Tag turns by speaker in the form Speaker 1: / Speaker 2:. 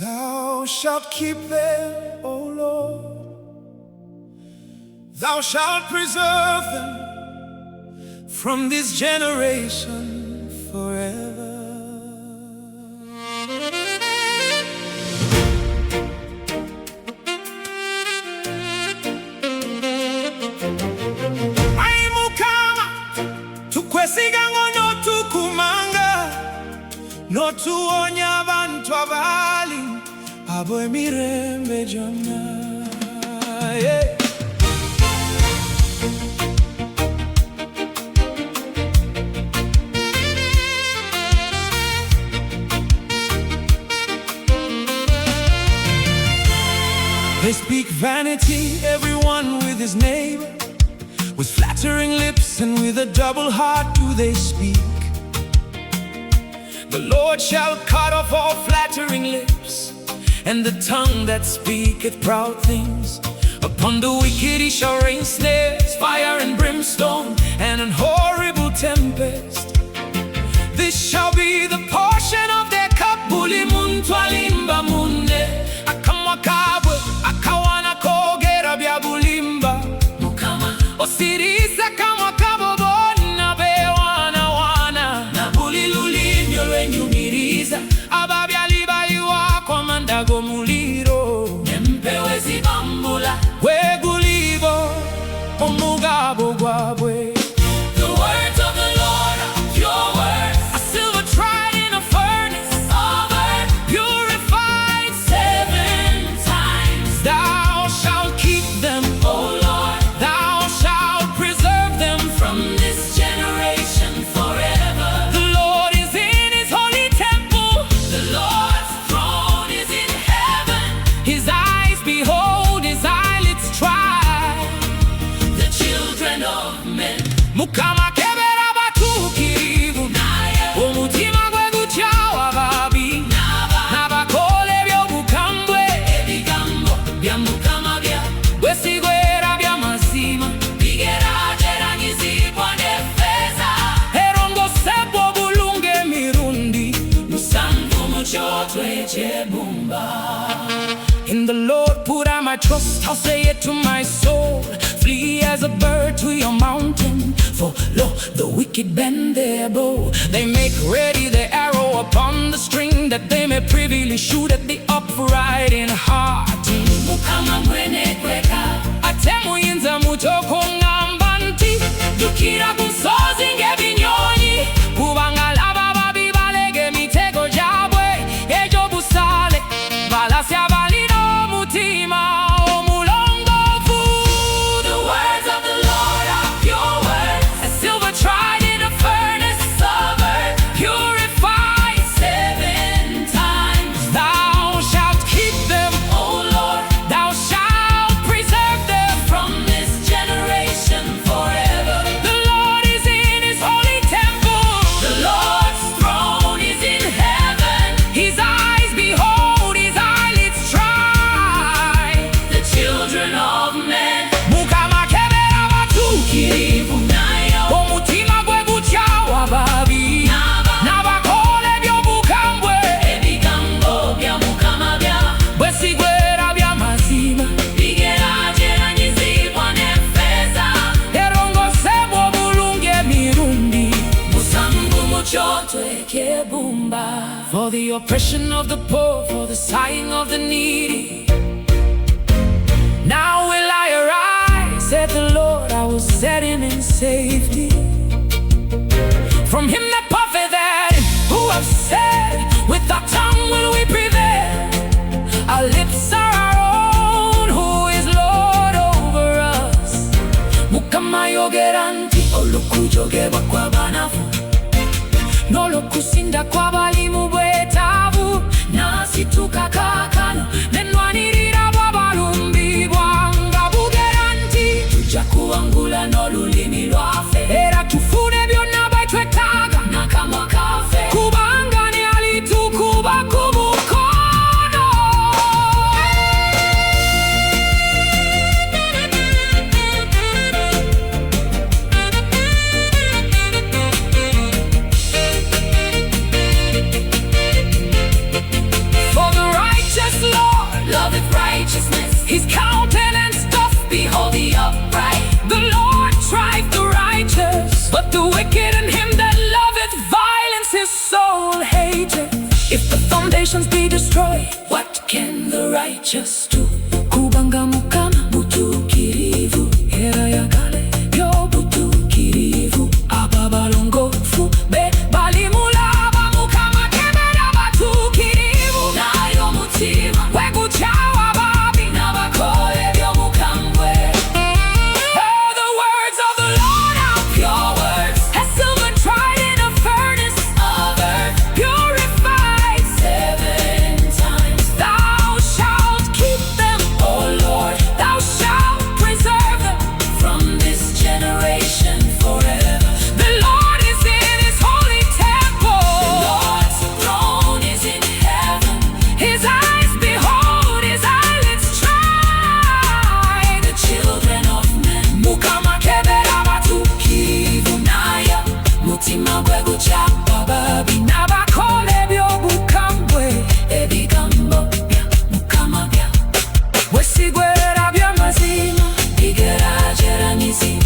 Speaker 1: Thou shalt keep them, O Lord. Thou shalt preserve them from this generation forever. Ayi Mukama, tukwesiga ngono tukumanga, notuonya abantu abali abo emirembe jonna. They speak vanity, everyone with his neighbor. With flattering lips and with a double heart do they speak. The Lord shall cut off all flattering lips, and the tongue that speaketh proud things. Upon the wicked he shall rain snares, fire and brimstone, and an horrible tempest. This shall be the portion of their cup. Buli muntu alimba munne, akamwa kabwe, akawana kogera bya bulimba. Mukama osiriza kamwa kabobona bewana wana, na buli lulimyo lwenyumiriza ababyali bayiwa kwa mandago muliro. Nempewe zibambula wegulibo omugabo gwabwe. The words of the Lord are pure words, a silver tried in a furnace of earth, purified 7 times. Thou shalt keep them, O Lord. Thou shalt preserve them from this generation forever. The Lord is in his holy temple. The Lord's throne is in heaven. His eyes behold, his eyelids try the children of men. Mukama kebera batukirivu, omutima gwe gutyawa babi, n'abakole by'obukambwe. Ebigambo bya Mukama bwesigwera bya mazima, bigeraageranyizibwa n'effeeza. Erongosebwa obulungi emirundi 7 mu kyoto eky'ebbumba. In the Lord put I my trust, I'll say it to my soul. Flee as a bird to your mountain, for lo, the wicked bend their bow. They make ready their arrow upon the string, that they may privily shoot at the upright in heart. Mukama mwene kweka, ate muyinza mutoko ngamba nti, dukira ku nsozi ng'ebinyonyi, kubanga laba babi balege emitego gyabwe egy'obusale, balasya balina omutima omulongoofu. The words of the Lord are pure words, a silver tried in a furnace of earth, purified 7 times. Thou shalt keep them, O Lord. Thou shalt preserve them from this generation forever. The Lord is in his holy temple. The Lord's throne is in heaven. His eyes behold, his eyelids try the children of men. Mukama kebera batukirivu, omutima gwe gutyawa babi, n'abakole by'obukambwe. Ebigambo bya Mukama bwesigwera bya mazima, bigeraageranyizibwa n'effeeza. Erongosebwa obulungi emirundi 7 mu kyoto eky'ebbumba. For the oppression of the poor, for the sighing of the needy, now will I arise, said the Lord. I will set him in safety from him that puffeth at him, who have said, with our tongue will we prevail. Our lips are our own, who is Lord over us. Mukama yogera nti, olukujogebwa kw'abanafu, n'olukusinda kw'abali mu bwetaavu, nasi tukakaakano n'ennwanirira bw'abalumbibwa, nga bugera nti tujja kuwangula n'olulimi lwaffe, era tufune byonna bye twetaaga n'akamwa kaffe, kubanga ne alitukuba ku mukono. chestu kubanga Mukama butukirivu era yagale byo butukirivu ababalongofu be balimulaba Mukama kebera batukirivu nayo mutima wegucawa babi n'abakole by'omukambwe. Oh, the words of the Lord are pure words, as silver tried in a furnace of earth, purified 7 times. Thou shalt keep them, O Lord, thou shalt preserve them from this generation forever. The Lord is in his holy temple. The Lord's throne is in heaven. His eyes behold, his eyelids try the children of men. Mukama kebera batukirivu nayo mutima gwe gucapa babi n'abakole by'obukambwe. Ebigambo bya Mukama bya wesigwera by'amazima bigerageranyizibwa